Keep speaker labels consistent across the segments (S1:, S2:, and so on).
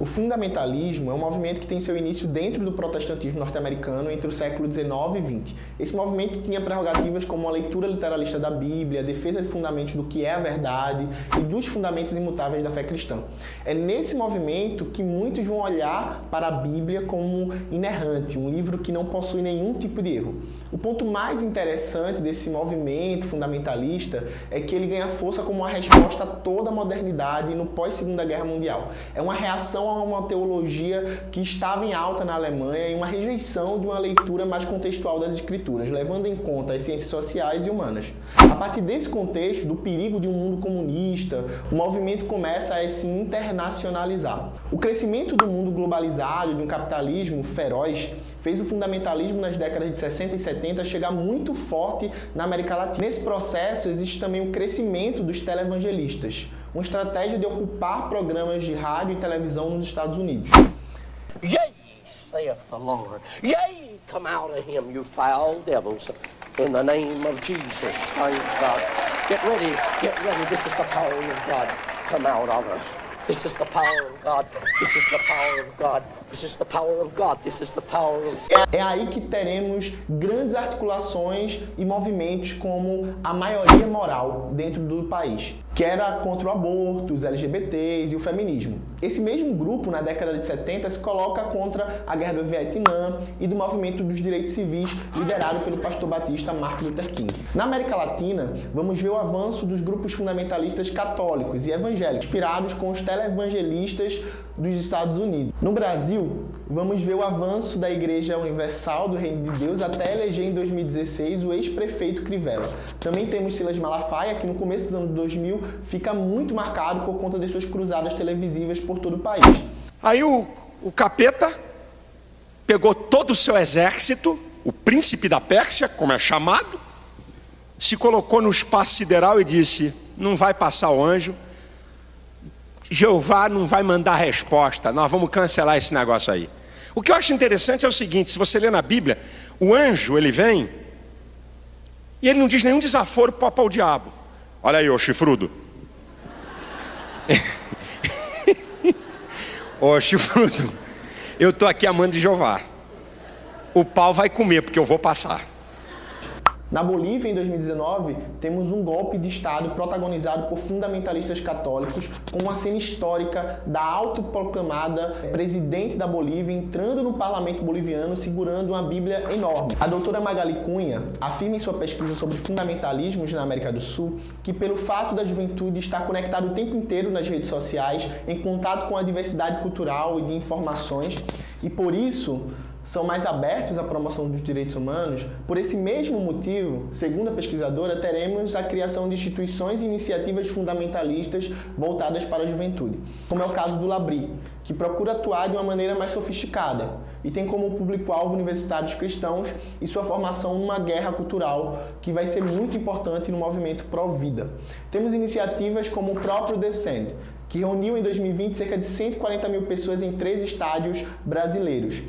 S1: O fundamentalismo é um movimento que tem seu início dentro do protestantismo norte-americano entre o século XIX e XX. Esse movimento tinha prerrogativas como a leitura literalista da Bíblia, a defesa de fundamentos do que é a verdade e dos fundamentos imutáveis da fé cristã. É nesse movimento que muitos vão olhar para a Bíblia como inerrante, um livro que não possui nenhum tipo de erro. O ponto mais interessante desse movimento fundamentalista é que ele ganha força como uma resposta a toda a modernidade no pós-Segunda Guerra Mundial. É uma reação a uma teologia que estava em alta na Alemanha e uma rejeição de uma leitura mais contextual das Escrituras, levando em conta as ciências sociais e humanas. A partir desse contexto, do perigo de um mundo comunista, o movimento começa a se internacionalizar. O crescimento do mundo globalizado e de um capitalismo feroz fez o fundamentalismo nas décadas de 60 e 70 chegar muito forte na América Latina. Nesse processo existe também o crescimento dos televangelistas, uma estratégia de ocupar programas de rádio e televisão nos Estados Unidos.
S2: Yea, saith the Lord. Yea, come out of him, you foul devils. In the name of Jesus, thank God. Get ready, this is the power of God. Come out of us. This is the power of God. This is the power of God. This is the power of God. This is the power of God.
S1: É aí que teremos grandes articulações e movimentos como a maioria moral dentro do país, que era contra o aborto, os LGBTs e o feminismo. Esse mesmo grupo, na década de 70, se coloca contra a guerra do Vietnã e do movimento dos direitos civis liderado pelo pastor batista Martin Luther King. Na América Latina, vamos ver o avanço dos grupos fundamentalistas católicos e evangélicos, inspirados com os televangelistas dos Estados Unidos. No Brasil, vamos ver o avanço da Igreja Universal do Reino de Deus até eleger em 2016 o ex-prefeito Crivella. Também temos Silas Malafaia, que no começo dos anos 2000 fica muito marcado por conta das suas cruzadas televisivas por todo o país.
S3: Aí o capeta pegou todo o seu exército, o príncipe da Pérsia, como é chamado, se colocou no espaço sideral e disse: não vai passar o anjo, Jeová não vai mandar resposta, nós vamos cancelar esse negócio aí. O que eu acho interessante é o seguinte: se você ler na Bíblia, o anjo ele vem e ele não diz nenhum desaforo para o diabo. Olha aí, ô chifrudo. Ô chifrudo, eu estou aqui amando de Jeová. O pau vai comer porque eu vou passar.
S1: Na Bolívia, em 2019, temos um golpe de Estado protagonizado por fundamentalistas católicos, com uma cena histórica da autoproclamada presidente da Bolívia entrando no parlamento boliviano segurando uma Bíblia enorme. A doutora Magali Cunha afirma em sua pesquisa sobre fundamentalismos na América do Sul que, pelo fato da juventude estar conectada o tempo inteiro nas redes sociais, em contato com a diversidade cultural e de informações, e por isso são mais abertos à promoção dos direitos humanos, por esse mesmo motivo, segundo a pesquisadora, teremos a criação de instituições e iniciativas fundamentalistas voltadas para a juventude, como é o caso do Labri, que procura atuar de uma maneira mais sofisticada e tem como público-alvo universitários cristãos e sua formação numa guerra cultural que vai ser muito importante no movimento pró-vida. Temos iniciativas como o próprio Descend, que reuniu em 2020 cerca de 140 mil pessoas em 3 estádios brasileiros.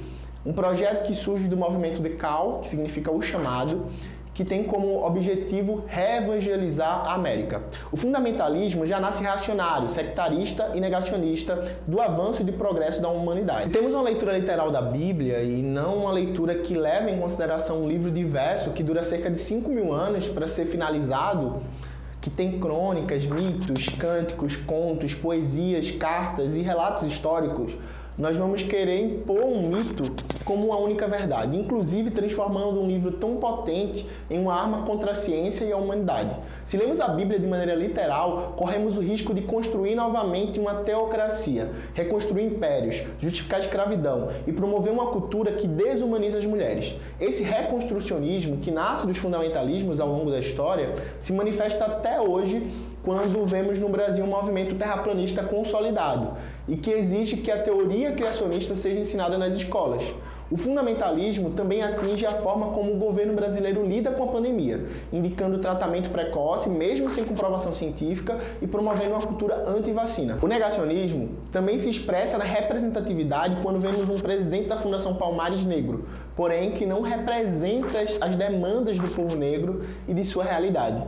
S1: Um projeto que surge do movimento de Cal, que significa o chamado, que tem como objetivo reevangelizar a América. O fundamentalismo já nasce reacionário, sectarista e negacionista do avanço e do progresso da humanidade. Se temos uma leitura literal da Bíblia e não uma leitura que leva em consideração um livro diverso que dura cerca de 5.000 anos para ser finalizado, que tem crônicas, mitos, cânticos, contos, poesias, cartas e relatos históricos, nós vamos querer impor um mito como uma única verdade, inclusive transformando um livro tão potente em uma arma contra a ciência e a humanidade. Se lemos a Bíblia de maneira literal, corremos o risco de construir novamente uma teocracia, reconstruir impérios, justificar a escravidão e promover uma cultura que desumaniza as mulheres. Esse reconstrucionismo, que nasce dos fundamentalismos ao longo da história, se manifesta até hoje quando vemos no Brasil um movimento terraplanista consolidado e que exige que a teoria criacionista seja ensinada nas escolas. O fundamentalismo também atinge a forma como o governo brasileiro lida com a pandemia, indicando tratamento precoce, mesmo sem comprovação científica, e promovendo uma cultura anti-vacina. O negacionismo também se expressa na representatividade quando vemos um presidente da Fundação Palmares negro, porém que não representa as demandas do povo negro e de sua realidade.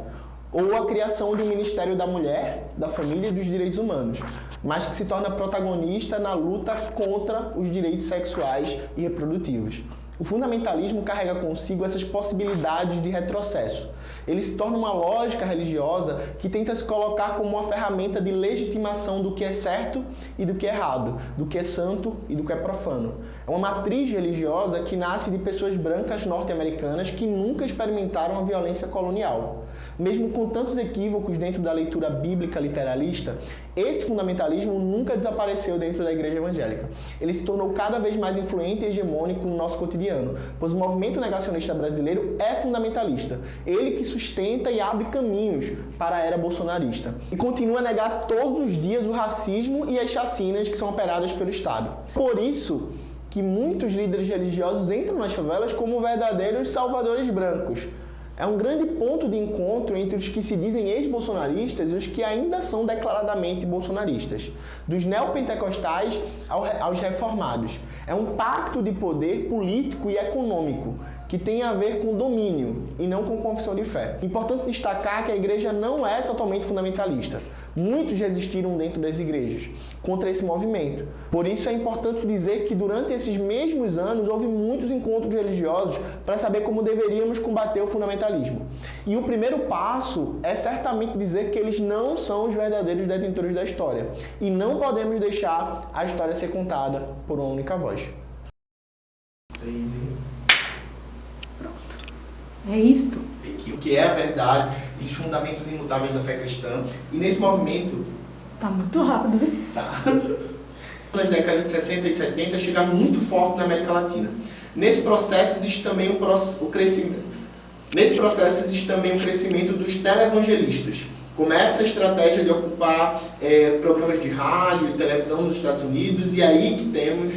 S1: ou a criação de um Ministério da Mulher, da Família e dos Direitos Humanos, mas que se torna protagonista na luta contra os direitos sexuais e reprodutivos. O fundamentalismo carrega consigo essas possibilidades de retrocesso. Ele se torna uma lógica religiosa que tenta se colocar como uma ferramenta de legitimação do que é certo e do que é errado, do que é santo e do que é profano. É uma matriz religiosa que nasce de pessoas brancas norte-americanas que nunca experimentaram a violência colonial. Mesmo com tantos equívocos dentro da leitura bíblica literalista, esse fundamentalismo nunca desapareceu dentro da igreja evangélica. Ele se tornou cada vez mais influente e hegemônico no nosso cotidiano, pois o movimento negacionista brasileiro é fundamentalista. Ele que sustenta e abre caminhos para a era bolsonarista. E continua a negar todos os dias o racismo e as chacinas que são operadas pelo Estado. Por isso que muitos líderes religiosos entram nas favelas como verdadeiros salvadores brancos. É um grande ponto de encontro entre os que se dizem ex-bolsonaristas e os que ainda são declaradamente bolsonaristas, dos neopentecostais aos reformados. É um pacto de poder político e econômico que tem a ver com domínio e não com confissão de fé. Importante destacar que a igreja não é totalmente fundamentalista. Muitos resistiram dentro das igrejas contra esse movimento. Por isso é importante dizer que durante esses mesmos anos houve muitos encontros religiosos para saber como deveríamos combater o fundamentalismo. E o primeiro passo é certamente dizer que eles não são os verdadeiros detentores da história. E não podemos deixar a história ser contada por uma única voz.
S4: É isto.
S1: O que é a verdade e os fundamentos imutáveis da fé cristã. E nesse movimento...
S4: Tá muito rápido isso.
S1: Tá. Nas décadas de 60 e 70 chega muito forte na América Latina. Nesse processo existe também o crescimento. Nesse processo existe também o crescimento dos televangelistas. Começa a estratégia de ocupar programas de rádio e televisão nos Estados Unidos, e aí que temos